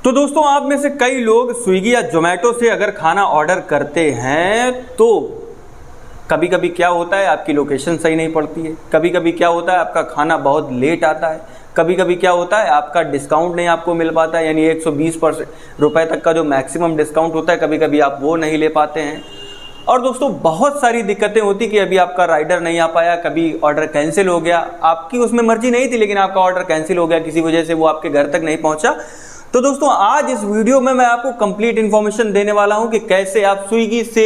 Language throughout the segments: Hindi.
तो दोस्तों आप में से कई लोग स्विगी या जोमेटो से अगर खाना ऑर्डर करते हैं तो कभी कभी क्या होता है आपकी लोकेशन सही नहीं पड़ती है, कभी कभी क्या होता है आपका खाना बहुत लेट आता है, कभी कभी क्या होता है आपका डिस्काउंट नहीं आपको मिल पाता है, यानी 120 रुपए तक का जो मैक्सिमम डिस्काउंट होता है कभी कभी आप वो नहीं ले पाते हैं। और दोस्तों बहुत सारी दिक्कतें होती कि अभी आपका राइडर नहीं आ पाया, कभी ऑर्डर कैंसिल हो गया, आपकी उसमें मर्जी नहीं थी लेकिन आपका ऑर्डर कैंसिल हो गया, किसी वजह से वो आपके घर तक नहीं पहुंचा। तो दोस्तों आज इस वीडियो में मैं आपको कंप्लीट इन्फॉर्मेशन देने वाला हूं कि कैसे आप स्विगी से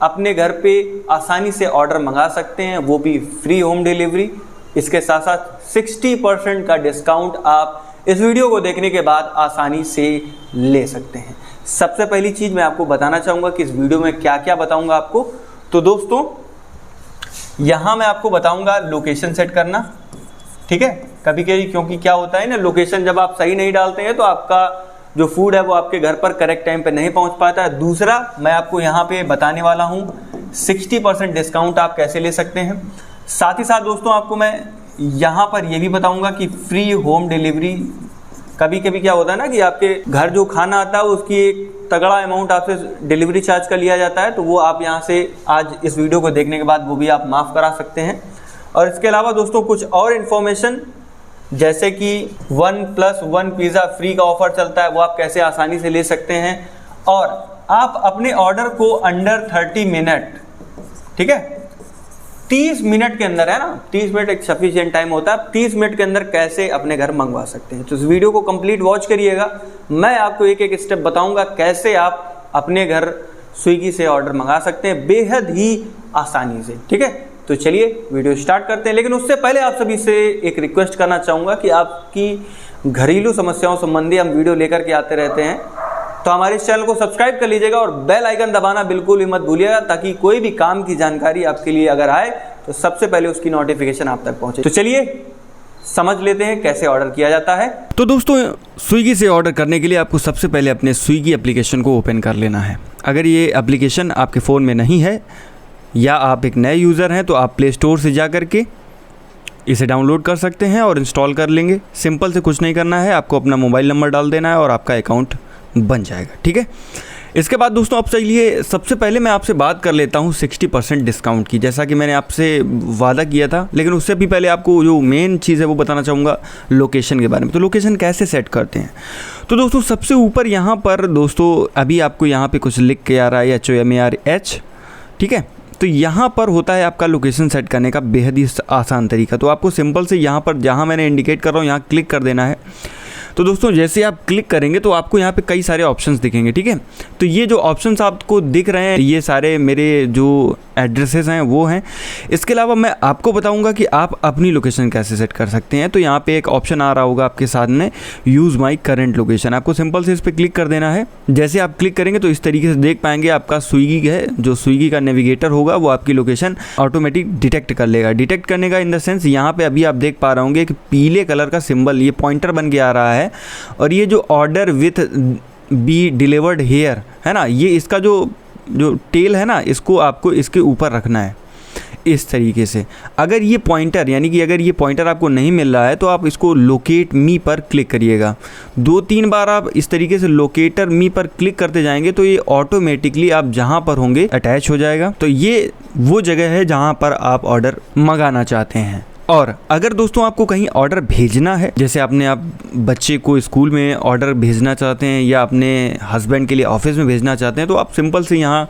अपने घर पे आसानी से ऑर्डर मंगा सकते हैं, वो भी फ्री होम डिलीवरी। इसके साथ साथ 60% का डिस्काउंट आप इस वीडियो को देखने के बाद आसानी से ले सकते हैं। सबसे पहली चीज मैं आपको बताना चाहूंगा कि इस वीडियो में क्या क्या बताऊंगा आपको। तो दोस्तों यहां मैं आपको बताऊंगा लोकेशन सेट करना, ठीक है। कभी कभी क्योंकि क्या होता है ना, लोकेशन जब आप सही नहीं डालते हैं तो आपका जो फूड है वो आपके घर पर करेक्ट टाइम पे नहीं पहुंच पाता है। दूसरा मैं आपको यहाँ पे बताने वाला हूँ 60% डिस्काउंट आप कैसे ले सकते हैं। साथ ही साथ दोस्तों आपको मैं यहाँ पर ये भी बताऊंगा कि फ्री होम डिलीवरी। कभी कभी क्या होता है ना कि आपके घर जो खाना आता है उसकी एक तगड़ा अमाउंट आपसे डिलीवरी चार्ज का लिया जाता है, तो वो आप यहाँ से आज इस वीडियो को देखने के बाद वो भी आप माफ़ करा सकते हैं। और इसके अलावा दोस्तों कुछ और इन्फॉर्मेशन जैसे कि 1+1 पिज़्ज़ा फ्री का ऑफर चलता है, वो आप कैसे आसानी से ले सकते हैं। और आप अपने ऑर्डर को अंडर 30 मिनट, ठीक है, 30 मिनट के अंदर, है ना, 30 मिनट एक सफिशिएंट टाइम होता है, 30 मिनट के अंदर कैसे अपने घर मंगवा सकते हैं। तो इस वीडियो को कंप्लीट वॉच करिएगा, मैं आपको एक एक स्टेप बताऊंगा कैसे आप अपने घर स्विगी से ऑर्डर मंगा सकते हैं बेहद ही आसानी से, ठीक है। तो चलिए वीडियो स्टार्ट करते हैं, लेकिन उससे पहले आप सभी से एक रिक्वेस्ट करना चाहूँगा कि आपकी घरेलू समस्याओं संबंधी हम वीडियो लेकर के आते रहते हैं, तो हमारे इस चैनल को सब्सक्राइब कर लीजिएगा और बेल आइकन दबाना बिल्कुल ही मत भूलिएगा, ताकि कोई भी काम की जानकारी आपके लिए अगर आए तो सबसे पहले उसकी नोटिफिकेशन आप तक पहुँचे। तो चलिए समझ लेते हैं कैसे ऑर्डर किया जाता है। तो दोस्तों स्विगी से ऑर्डर करने के लिए आपको सबसे पहले अपने स्विगी एप्लीकेशन को ओपन कर लेना है। अगर ये एप्लीकेशन आपके फ़ोन में नहीं है या आप एक नए यूज़र हैं तो आप प्ले स्टोर से जा कर के इसे डाउनलोड कर सकते हैं और इंस्टॉल कर लेंगे। सिंपल से कुछ नहीं करना है, आपको अपना मोबाइल नंबर डाल देना है और आपका अकाउंट बन जाएगा, ठीक है। इसके बाद दोस्तों आप चलिए सबसे पहले मैं आपसे बात कर लेता हूँ 60% डिस्काउंट की, जैसा कि मैंने आपसे वादा किया था। लेकिन उससे भी पहले आपको जो मेन चीज़ है वो बताना चाहूँगा लोकेशन के बारे में। तो लोकेशन कैसे सेट करते हैं, तो दोस्तों सबसे ऊपर यहाँ पर दोस्तों अभी आपको यहाँ पे कुछ लिख के आ रहा है HOMARH, ठीक है। तो यहाँ पर होता है आपका लोकेशन सेट करने का बेहद ही आसान तरीका। तो आपको सिंपल से यहाँ पर जहाँ मैंने इंडिकेट कर रहा हूँ यहाँ क्लिक कर देना है। तो दोस्तों जैसे आप क्लिक करेंगे तो आपको यहाँ पे कई सारे ऑप्शंस दिखेंगे, ठीक है। तो ये जो ऑप्शंस आपको दिख रहे हैं ये सारे मेरे जो एड्रेसेस हैं वो हैं। इसके अलावा मैं आपको बताऊंगा कि आप अपनी लोकेशन कैसे सेट कर सकते हैं। तो यहाँ पे एक ऑप्शन आ रहा होगा आपके सामने, यूज़ माई करंट लोकेशन। आपको सिंपल से इस पर क्लिक कर देना है। जैसे आप क्लिक करेंगे तो इस तरीके से देख पाएंगे आपका स्विगी है, जो स्विगी का नेविगेटर होगा वो आपकी लोकेशन ऑटोमेटिक डिटेक्ट कर लेगा। डिटेक्ट करने का इन द सेंस यहाँ पे अभी आप देख पा रहे होंगे कि पीले कलर का सिंबल ये पॉइंटर बन के आ रहा है, और ये जो order will be delivered here है ना, ये इसका जो टेल है ना, इसको आपको इसके ऊपर रखना है इस तरीके से। अगर ये पॉइंटर यानी कि अगर ये पॉइंटर आपको नहीं मिल रहा है तो आप इसको लोकेट मी पर क्लिक करिएगा। 2-3 बार आप इस तरीके से लोकेटर मी पर क्लिक करते जाएंगे तो ये ऑटोमेटिकली आप जहाँ पर होंगे अटैच हो जाएगा। तो ये वो जगह है जहाँ पर आप ऑर्डर मंगाना चाहते हैं। और अगर दोस्तों आपको कहीं ऑर्डर भेजना है, जैसे आप बच्चे को स्कूल में ऑर्डर भेजना चाहते हैं या अपने हस्बैंड के लिए ऑफिस में भेजना चाहते हैं, तो आप सिंपल से यहाँ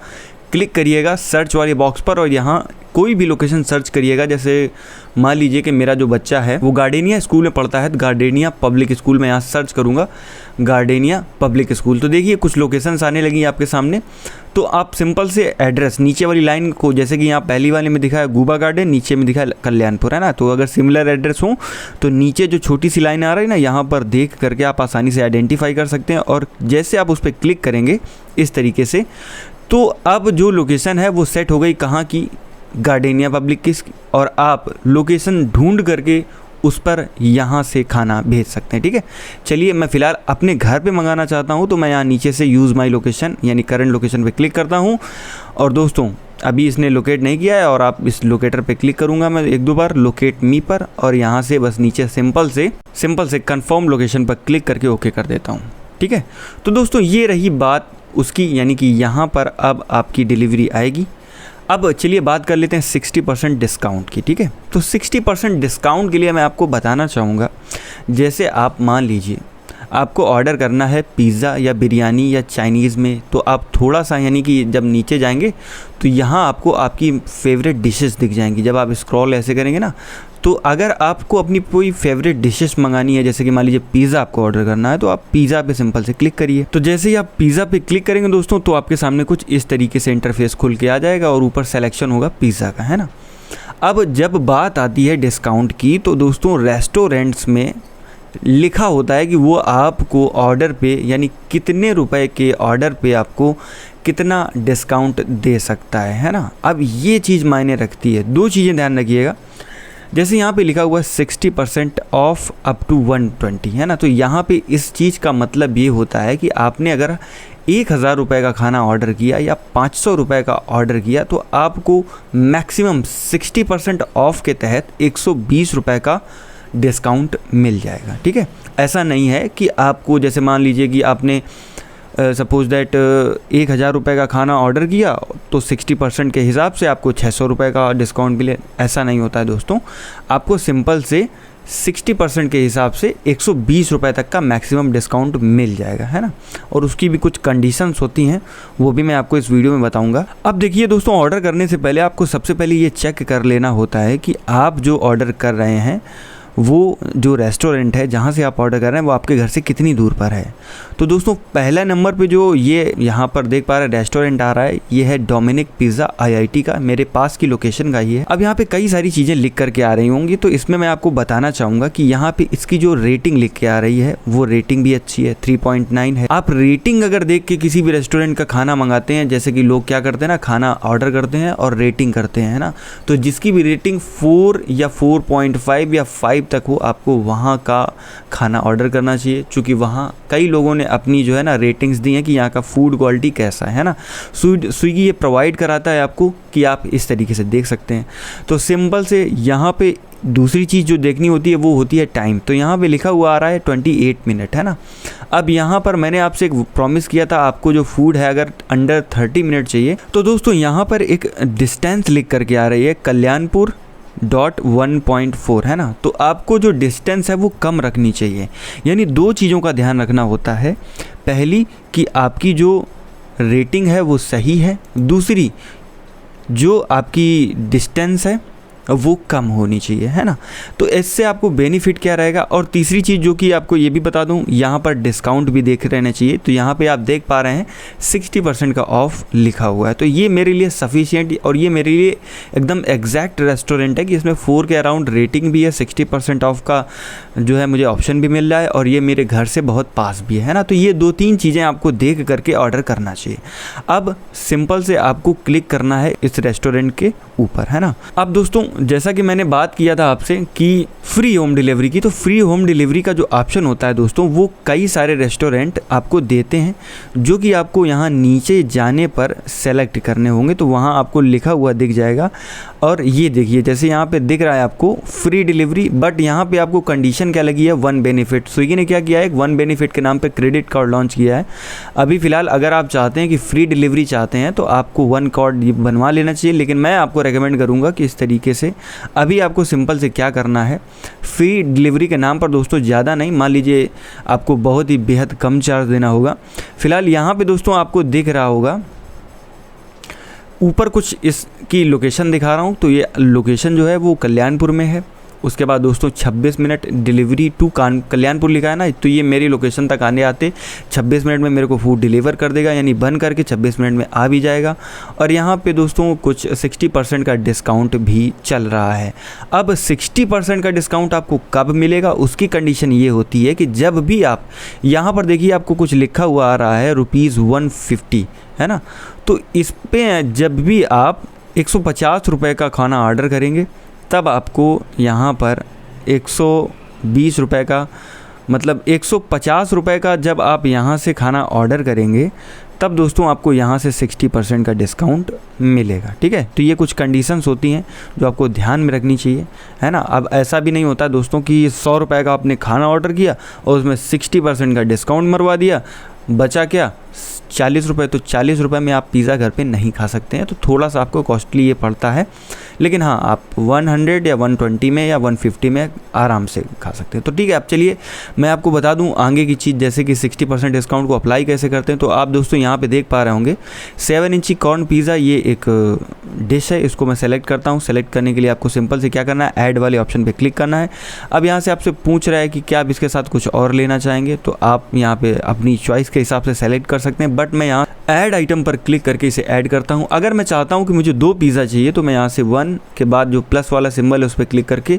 क्लिक करिएगा सर्च वाले बॉक्स पर और यहाँ कोई भी लोकेशन सर्च करिएगा। जैसे मान लीजिए कि मेरा जो बच्चा है वो गार्डेनिया स्कूल में पढ़ता है, गार्डेनिया पब्लिक स्कूल में यहाँ सर्च करूँगा गार्डेनिया पब्लिक स्कूल। तो देखिए कुछ लोकेशंस आने लगी आपके सामने। तो आप सिंपल से एड्रेस नीचे वाली लाइन को, जैसे कि यहाँ पहली वाले में दिखा है गुबा गार्डन, नीचे में दिखा है कल्याणपुर, है ना। तो अगर सिमिलर एड्रेस हो तो नीचे जो छोटी सी लाइन आ रही है ना, यहाँ पर देख करके आप आसानी से आइडेंटिफाई कर सकते हैं। और जैसे आप उस पर क्लिक करेंगे इस तरीके से, तो अब जो लोकेशन है वो सेट हो गई कहाँ की, गार्डेनिया पब्लिक की, और आप लोकेशन ढूंढ करके उस पर यहाँ से खाना भेज सकते हैं, ठीक है। चलिए मैं फ़िलहाल अपने घर पे मंगाना चाहता हूँ, तो मैं यहाँ नीचे से यूज़ माई लोकेशन यानी करंट लोकेशन पे क्लिक करता हूँ। और दोस्तों अभी इसने लोकेट नहीं किया है, और आप इस लोकेटर पे क्लिक करूँगा मैं 1-2 बार लोकेट मी पर, और यहाँ से बस नीचे सिंपल से कंफर्म लोकेशन पर क्लिक करके ओके कर देता हूँ। ठीक है। तो दोस्तों ये रही बात उसकी, यानी कि यहाँ पर अब आपकी डिलीवरी आएगी। अब चलिए बात कर लेते हैं 60% डिस्काउंट की, ठीक है। तो 60% डिस्काउंट के लिए मैं आपको बताना चाहूँगा, जैसे आप मान लीजिए आपको ऑर्डर करना है पिज़्ज़ा या बिरयानी या चाइनीज़ में, तो आप थोड़ा सा यानी कि जब नीचे जाएंगे तो यहाँ आपको आपकी फेवरेट डिशेस दिख जाएंगी। जब आप स्क्रॉल ऐसे करेंगे ना, तो अगर आपको अपनी कोई फेवरेट डिशेस मंगानी है, जैसे कि मान लीजिए पिज़्ज़ा आपको ऑर्डर करना है, तो आप पिज़्ज़ा पे सिंपल से क्लिक करिए। तो जैसे ही आप पिज़्ज़ा पे क्लिक करेंगे दोस्तों, तो आपके सामने कुछ इस तरीके से इंटरफेस खुल के आ जाएगा और ऊपर सेलेक्शन होगा पिज़्ज़ा का, है ना। अब जब बात आती है डिस्काउंट की, तो दोस्तों रेस्टोरेंट्स में लिखा होता है कि वो आपको ऑर्डर पे, यानी कितने रुपए के ऑर्डर पे आपको कितना डिस्काउंट दे सकता है ना। अब ये चीज़ मायने रखती है। दो चीज़ें ध्यान रखिएगा, जैसे यहाँ पे लिखा हुआ है 60% ऑफ अप टू 120, है ना। तो यहाँ पे इस चीज़ का मतलब ये होता है कि आपने अगर 1000 रुपये का खाना ऑर्डर किया या 500 रुपये का ऑर्डर किया, तो आपको मैक्सिमम 60% ऑफ के तहत 120 रुपये का डिस्काउंट मिल जाएगा, ठीक है। ऐसा नहीं है कि आपको, जैसे मान लीजिए कि आपने सपोज दैट 1000 रुपये का खाना ऑर्डर किया, तो 60% के हिसाब से आपको 600 रुपये का डिस्काउंट मिले। ऐसा नहीं होता है दोस्तों, आपको सिंपल से 60% के हिसाब से 120 रुपये तक का मैक्सिमम डिस्काउंट मिल जाएगा, है ना। और उसकी भी कुछ कंडीशंस होती हैं, वो भी मैं आपको इस वीडियो में बताऊंगा। अब देखिए दोस्तों, ऑर्डर करने से पहले आपको सबसे पहले ये चेक कर लेना होता है कि आप जो ऑर्डर कर रहे हैं, वो जो रेस्टोरेंट है जहाँ से आप ऑर्डर कर रहे हैं, वो आपके घर से कितनी दूर पर है। तो दोस्तों पहला नंबर पे जो ये यहाँ पर देख पा रहे हैं रेस्टोरेंट आ रहा है, ये है डोमिनिक पिज़्ज़ा IIT का, मेरे पास की लोकेशन का ही है। अब यहाँ पे कई सारी चीज़ें लिख करके आ रही होंगी, तो इसमें मैं आपको बताना चाहूँगा कि यहाँ पे इसकी जो रेटिंग लिख के आ रही है, वो रेटिंग भी अच्छी है, 3.9 है। आप रेटिंग अगर देख के किसी भी रेस्टोरेंट का खाना मंगाते हैं, जैसे कि लोग क्या करते हैं ना, खाना ऑर्डर करते हैं और रेटिंग करते हैं, है ना। तो जिसकी भी रेटिंग 4 या 4.5 या 5 तक हो, आपको वहाँ का खाना ऑर्डर करना चाहिए, क्योंकि वहाँ कई लोगों ने अपनी जो है ना रेटिंग्स दी हैं कि यहाँ का फूड क्वालिटी कैसा है ना। स्विगी ये प्रोवाइड कराता है आपको कि आप इस तरीके से देख सकते हैं। तो सिंपल से यहाँ पे दूसरी चीज़ जो देखनी होती है वो होती है टाइम। तो यहाँ पे लिखा हुआ आ रहा है 28 मिनट, है ना। अब यहाँ पर मैंने आपसे एक प्रॉमिस किया था, आपको जो फूड है अगर अंडर 30 मिनट चाहिए, तो दोस्तों यहाँ पर एक डिस्टेंस लिख करके आ रही है कल्याणपुर .1.4, है ना। तो आपको जो डिस्टेंस है वो कम रखनी चाहिए, यानी दो चीज़ों का ध्यान रखना होता है। पहली कि आपकी जो रेटिंग है वो सही है, दूसरी जो आपकी डिस्टेंस है वो कम होनी चाहिए, है ना। तो इससे आपको बेनिफिट क्या रहेगा। और तीसरी चीज़ जो कि आपको ये भी बता दूं, यहाँ पर डिस्काउंट भी देख रहना चाहिए। तो यहाँ पे आप देख पा रहे हैं 60% का ऑफ लिखा हुआ है। तो ये मेरे लिए सफिशिएंट और ये मेरे लिए एकदम एग्जैक्ट रेस्टोरेंट है कि इसमें 4 के अराउंड रेटिंग भी है, 60% ऑफ का जो है मुझे ऑप्शन भी मिल रहा है, और ये मेरे घर से बहुत पास भी है ना। तो ये 2-3 चीज़ें आपको देख करके ऑर्डर करना चाहिए। अब सिंपल से आपको क्लिक करना है इस रेस्टोरेंट के ऊपर, है ना। अब दोस्तों जैसा कि मैंने बात किया था आपसे कि फ्री होम डिलीवरी की, तो फ्री होम डिलीवरी का जो ऑप्शन होता है दोस्तों, वो कई सारे रेस्टोरेंट आपको देते हैं, जो कि आपको यहाँ नीचे जाने पर सेलेक्ट करने होंगे। तो वहाँ आपको लिखा हुआ दिख जाएगा, और ये देखिए जैसे यहाँ पे दिख रहा है आपको फ्री डिलीवरी, बट यहाँ पे आपको कंडीशन क्या लगी है, 1 बेनिफिट। स्विगी ने क्या किया है, 1 बेनिफिट के नाम पे क्रेडिट कार्ड लॉन्च किया है। अभी फ़िलहाल अगर आप चाहते हैं कि फ्री डिलीवरी चाहते हैं, तो आपको 1 कार्ड बनवा लेना चाहिए, लेकिन मैं आपको रेकमेंड करूँगा कि इस तरीके से अभी आपको सिंपल से क्या करना है, फ्री डिलीवरी के नाम पर दोस्तों ज़्यादा नहीं, मान लीजिए आपको बहुत ही बेहद कम चार्ज देना होगा। फ़िलहाल यहाँ पे दोस्तों आपको दिख रहा होगा ऊपर कुछ इसकी लोकेशन दिखा रहा हूँ, तो ये लोकेशन जो है वो कल्याणपुर में है। उसके बाद दोस्तों 26 मिनट डिलीवरी टू कल्याणपुर लिखा है ना, तो ये मेरी लोकेशन तक आने आते 26 मिनट में मेरे को फूड डिलीवर कर देगा, यानी बन करके 26 मिनट में आ भी जाएगा। और यहाँ पे दोस्तों कुछ 60% का डिस्काउंट भी चल रहा है। अब 60% का डिस्काउंट आपको कब मिलेगा, उसकी कंडीशन ये होती है कि जब भी आप यहाँ पर देखिए आपको कुछ लिखा हुआ आ रहा है ₹150, है ना। तो इस पे जब भी आप 150 रुपये का खाना ऑर्डर करेंगे, तब आपको यहाँ पर 120 रुपये का, मतलब 150 रुपये का जब आप यहाँ से खाना ऑर्डर करेंगे, तब दोस्तों आपको यहाँ से 60% का डिस्काउंट मिलेगा। ठीक है, तो ये कुछ कंडीशंस होती हैं जो आपको ध्यान में रखनी चाहिए, है ना। अब ऐसा भी नहीं होता दोस्तों कि 100 रुपये का आपने खाना ऑर्डर किया और उसमें 60% का डिस्काउंट मरवा दिया, बचा क्या 40 रुपये। तो 40 रुपये में आप पिज़्ज़ा घर पे नहीं खा सकते हैं, तो थोड़ा सा आपको कॉस्टली ये पड़ता है। लेकिन हाँ, आप 100 या 120 में या 150 में आराम से खा सकते हैं। तो ठीक है, अब चलिए मैं आपको बता दूं आगे की चीज़, जैसे कि 60% डिस्काउंट को अप्लाई कैसे करते हैं। तो आप दोस्तों यहाँ पे देख पा रहे होंगे 7 इंची कॉर्न पिज़्ज़ा, ये एक डिश है। इसको मैं सेलेक्ट करता हूँ। सेलेक्ट करने के लिए आपको सिंपल से क्या करना है, ऐड वाले ऑप्शन पर क्लिक करना है। अब यहाँ से आपसे पूछ रहा है कि क्या आप इसके साथ कुछ और लेना चाहेंगे, तो आप यहाँ पर अपनी चॉइस के हिसाब से सेलेक्ट कर सकते हैं। बट मैं यहाँ ऐड आइटम पर क्लिक करके इसे ऐड करता हूँ। अगर मैं चाहता हूँ कि मुझे 2 पिज़्ज़ा चाहिए, तो मैं यहाँ से 1 के बाद जो प्लस वाला सिंबल है उस पर क्लिक करके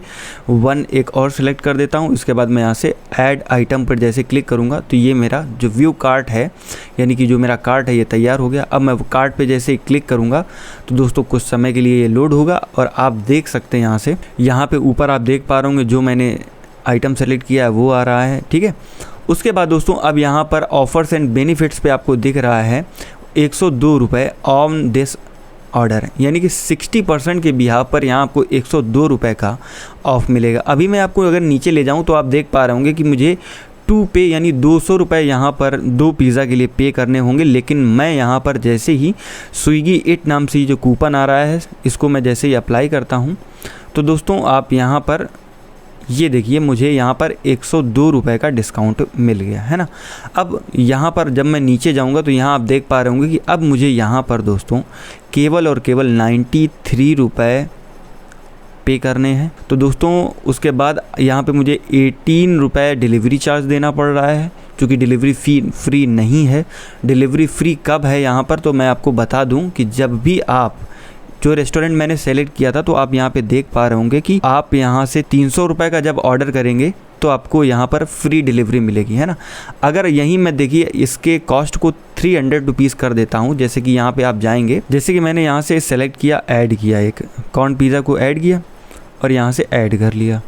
1 एक और सिलेक्ट कर देता हूँ। इसके बाद मैं यहाँ से ऐड आइटम पर जैसे क्लिक करूँगा तो ये मेरा जो व्यू कार्ट है, यानी कि जो मेरा कार्ट है, ये तैयार हो गया। अब मैं कार्ट पे जैसे ही क्लिक करूँगा तो दोस्तों कुछ समय के लिए ये लोड होगा और आप देख सकते हैं यहाँ पे ऊपर आप देख पा रहे होंगे जो मैंने आइटम सेलेक्ट किया है वो आ रहा है। ठीक है, उसके बाद दोस्तों अब यहाँ पर ऑफ़र्स एंड बेनिफिट्स पे आपको दिख रहा है 102 रुपये ऑन दिस ऑर्डर, यानी कि 60% के बिहाफ पर यहाँ आपको 102 रुपये का ऑफ़ मिलेगा। अभी मैं आपको अगर नीचे ले जाऊँ तो आप देख पा रहे होंगे कि मुझे 2 पे यानी 200 रुपये यहाँ पर 2 पिज़्ज़ा के लिए पे करने होंगे। लेकिन मैं यहाँ पर जैसे ही स्विगी इट नाम से जो कूपन आ रहा है, इसको मैं जैसे ही अप्लाई करता हूँ तो दोस्तों आप यहाँ पर ये देखिए मुझे यहाँ पर 102 रुपये का डिस्काउंट मिल गया, है ना। अब यहाँ पर जब मैं नीचे जाऊँगा तो यहाँ आप देख पा रहे होंगे कि अब मुझे यहाँ पर दोस्तों केवल और केवल 93 रुपये पे करने हैं। तो दोस्तों उसके बाद यहाँ पे मुझे 18 रुपये डिलीवरी चार्ज देना पड़ रहा है, क्योंकि डिलीवरी फ़ी फ्री नहीं है। डिलीवरी फ्री कब है यहाँ पर, तो मैं आपको बता दूँ कि जब भी आप जो रेस्टोरेंट मैंने सेलेक्ट किया था, तो आप यहाँ पे देख पा रहे होंगे कि आप यहाँ से 300 रुपये का जब ऑर्डर करेंगे तो आपको यहाँ पर फ्री डिलीवरी मिलेगी, है ना। अगर यहीं मैं देखिए इसके कॉस्ट को 300 रुपीज़ कर देता हूँ, जैसे कि यहाँ पे आप जाएंगे, जैसे कि मैंने यहाँ से सेलेक्ट किया, ऐड किया, एक कॉर्न पिज़्ज़ा को ऐड किया और यहाँ से ऐड कर लिया।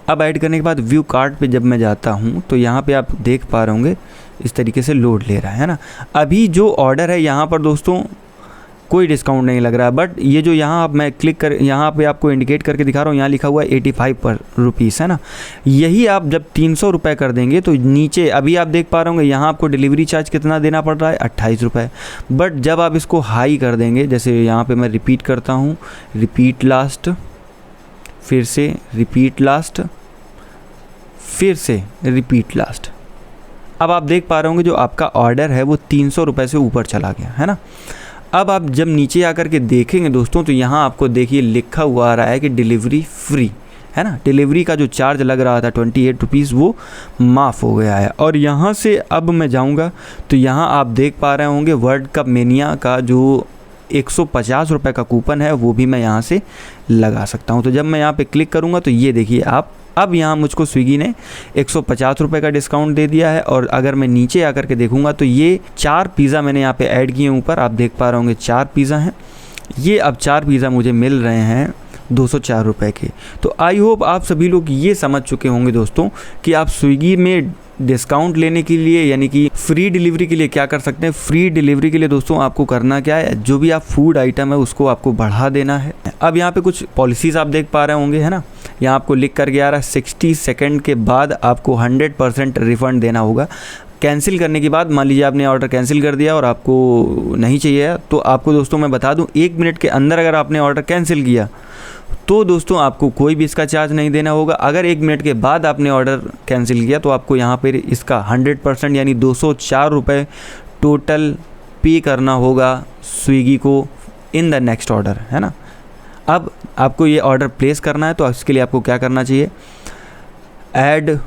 अब ऐड करने के बाद व्यू कार्ट पे जब मैं जाता हूँ तो यहाँ पे आप देख पा रहे होंगे इस तरीके से लोड ले रहा है ना। अभी जो ऑर्डर है यहाँ पर दोस्तों कोई डिस्काउंट नहीं लग रहा है, बट ये जो यहाँ आप मैं क्लिक कर यहाँ पे आपको इंडिकेट करके दिखा रहा हूँ, यहाँ लिखा हुआ है 85 रुपीज़, है ना। यही आप जब 300 रुपये कर देंगे तो नीचे अभी आप देख पा रहे होंगे यहाँ आपको डिलीवरी चार्ज कितना देना पड़ रहा है, 28 रुपये। बट जब आप इसको हाई कर देंगे, जैसे यहाँ पे मैं रिपीट करता हूँ, रिपीट लास्ट, फिर से रिपीट लास्ट, फिर से रिपीट लास्ट, अब आप देख पा रहे होंगे जो आपका ऑर्डर है वो 300 रुपये से ऊपर चला गया, है ना। अब आप जब नीचे आकर के देखेंगे दोस्तों तो यहाँ आपको देखिए लिखा हुआ आ रहा है कि डिलीवरी फ्री, है ना। डिलीवरी का जो चार्ज लग रहा था 28 रुपीज़ वो माफ़ हो गया है। और यहाँ से अब मैं जाऊँगा तो यहाँ आप देख पा रहे होंगे वर्ल्ड कप मेनिया का जो 150 रुपये का कूपन है वो भी मैं यहाँ से लगा सकता हूँ। तो जब मैं यहाँ पे क्लिक करूँगा तो ये देखिए आप, अब यहाँ मुझको स्विगी ने 150 रुपये का डिस्काउंट दे दिया है। और अगर मैं नीचे आकर के देखूँगा तो ये 4 पिज़्ज़ा मैंने यहाँ पे ऐड किए, ऊपर आप देख पा रहे होंगे 4 पिज़्ज़ा हैं। ये अब 4 पिज़्ज़ा मुझे मिल रहे हैं 204 रुपये के। तो आई होप आप सभी लोग ये समझ चुके होंगे दोस्तों कि आप स्विगी में डिस्काउंट लेने के लिए यानी कि फ्री डिलीवरी के लिए क्या कर सकते हैं। फ्री डिलीवरी के लिए दोस्तों आपको करना क्या है, जो भी आप फूड आइटम है उसको आपको बढ़ा देना है। अब यहाँ पे कुछ पॉलिसीज़ आप देख पा रहे होंगे, है ना। यहाँ आपको लिख करके आ रहा है 60 सेकेंड के बाद आपको 100% रिफ़ंड देना होगा। कैंसिल करने के बाद मान लीजिए आपने ऑर्डर कैंसिल कर दिया और आपको नहीं चाहिए, तो आपको दोस्तों मैं बता दूं 1 मिनट के अंदर अगर आपने ऑर्डर कैंसिल किया तो दोस्तों आपको कोई भी इसका चार्ज नहीं देना होगा। अगर 1 मिनट के बाद आपने ऑर्डर कैंसिल किया तो आपको यहाँ पर इसका 100% यानी 204 रुपये टोटल पे करना होगा स्विगी को इन द नेक्स्ट ऑर्डर, है ना। अब आपको ये ऑर्डर प्लेस करना है तो इसके लिए आपको क्या करना चाहिए, ऐड,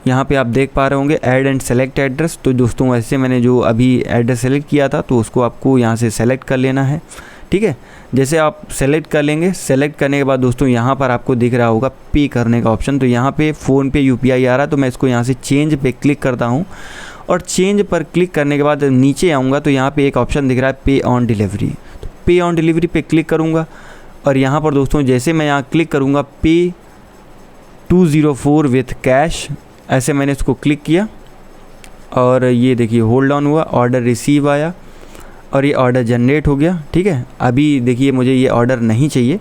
यहाँ पे आप देख पा रहे होंगे ऐड एंड सेलेक्ट एड्रेस। तो दोस्तों वैसे मैंने जो अभी एड्रेस सेलेक्ट किया था तो उसको आपको यहाँ से सेलेक्ट कर लेना है, ठीक है। जैसे आप सेलेक्ट कर लेंगे, सेलेक्ट करने के बाद दोस्तों यहाँ पर आपको दिख रहा होगा पे करने का ऑप्शन। तो यहाँ पे फ़ोनपे UPI आ रहा है, तो मैं इसको यहाँ से चेंज पे क्लिक करता हूँ। और चेंज पर क्लिक करने के बाद नीचे आऊँगा तो यहाँ पे एक ऑप्शन दिख रहा है पे ऑन डिलीवरी। तो पे ऑन डिलीवरी पे क्लिक करूँगा और यहाँ पर दोस्तों जैसे मैं यहाँ क्लिक करूँगा पे 204 विथ कैश, ऐसे मैंने इसको क्लिक किया और ये देखिए होल्ड ऑन हुआ, ऑर्डर रिसीव आया। और ये ऑर्डर जनरेट हो गया। ठीक है, अभी देखिए मुझे ये ऑर्डर नहीं चाहिए,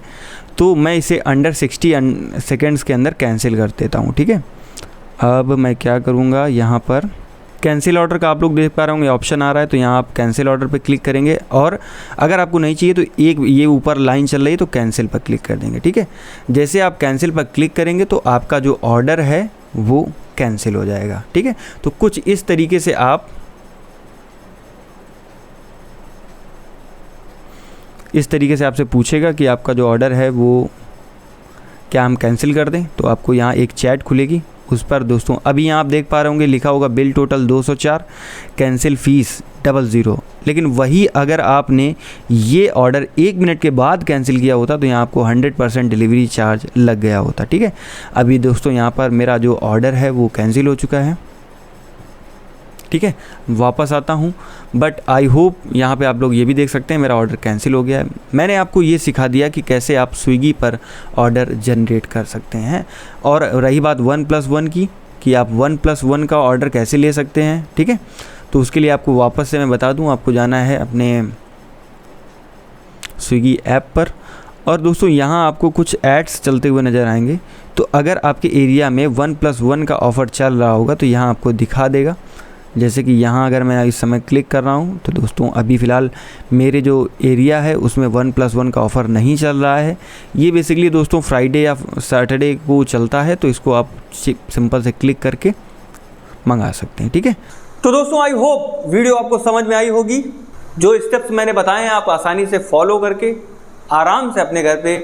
तो मैं इसे अंडर 60 सेकेंड्स के अंदर कैंसिल कर देता हूँ। ठीक है, अब मैं क्या करूँगा, यहाँ पर कैंसिल ऑर्डर का आप लोग देख पा रहे होंगे ऑप्शन आ रहा है, तो यहाँ आप कैंसिल ऑर्डर पर क्लिक करेंगे, और अगर आपको नहीं चाहिए तो एक ये ऊपर लाइन चल रही है तो कैंसिल पर क्लिक कर देंगे। ठीक है, जैसे आप कैंसिल पर क्लिक करेंगे तो आपका जो ऑर्डर है वो कैंसिल हो जाएगा। ठीक है, तो कुछ इस तरीके से आप इस तरीके से आपसे पूछेगा कि आपका जो ऑर्डर है वो क्या हम कैंसिल कर दें, तो आपको यहाँ एक चैट खुलेगी, उस पर दोस्तों अभी यहाँ आप देख पा रहे होंगे लिखा होगा बिल टोटल 204, कैंसिल फीस 00। लेकिन वही अगर आपने ये ऑर्डर 1 मिनट के बाद कैंसिल किया होता तो यहाँ आपको 100% डिलीवरी चार्ज लग गया होता। ठीक है, अभी दोस्तों यहाँ पर मेरा जो ऑर्डर है वो कैंसिल हो चुका है। ठीक है, वापस आता हूँ, बट आई होप यहाँ पे आप लोग ये भी देख सकते हैं मेरा ऑर्डर कैंसिल हो गया है। मैंने आपको ये सिखा दिया कि कैसे आप स्विगी पर ऑर्डर जनरेट कर सकते हैं। और रही बात 1+1 की, कि आप 1+1 का ऑर्डर कैसे ले सकते हैं। ठीक है, तो उसके लिए आपको वापस से मैं बता दूँ, आपको जाना है अपने स्विगी ऐप पर, और दोस्तों यहाँ आपको कुछ एड्स चलते हुए नज़र आएंगे। तो अगर आपके एरिया में 1+1 का ऑफ़र चल रहा होगा तो यहाँ आपको दिखा देगा। जैसे कि यहाँ अगर मैं इस समय क्लिक कर रहा हूँ तो दोस्तों अभी फ़िलहाल मेरे जो एरिया है उसमें 1+1 का ऑफ़र नहीं चल रहा है। ये बेसिकली दोस्तों फ्राइडे या सैटरडे को चलता है, तो इसको आप सिंपल से क्लिक करके मंगा सकते हैं। ठीक है, तो दोस्तों आई होप वीडियो आपको समझ में आई होगी। जो स्टेप्स मैंने बताए हैं आप आसानी से फॉलो करके आराम से अपने घर पे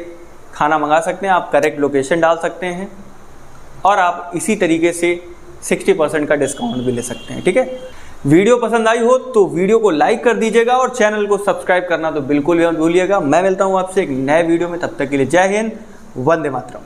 खाना मंगा सकते हैं। आप करेक्ट लोकेशन डाल सकते हैं और आप इसी तरीके से 60% का डिस्काउंट भी ले सकते हैं। ठीक है, वीडियो पसंद आई हो तो वीडियो को लाइक कर दीजिएगा और चैनल को सब्सक्राइब करना तो बिल्कुल भी मत भूलिएगा। मैं मिलता हूं आपसे एक नए वीडियो में, तब तक के लिए जय हिंद, वंदे मातरम।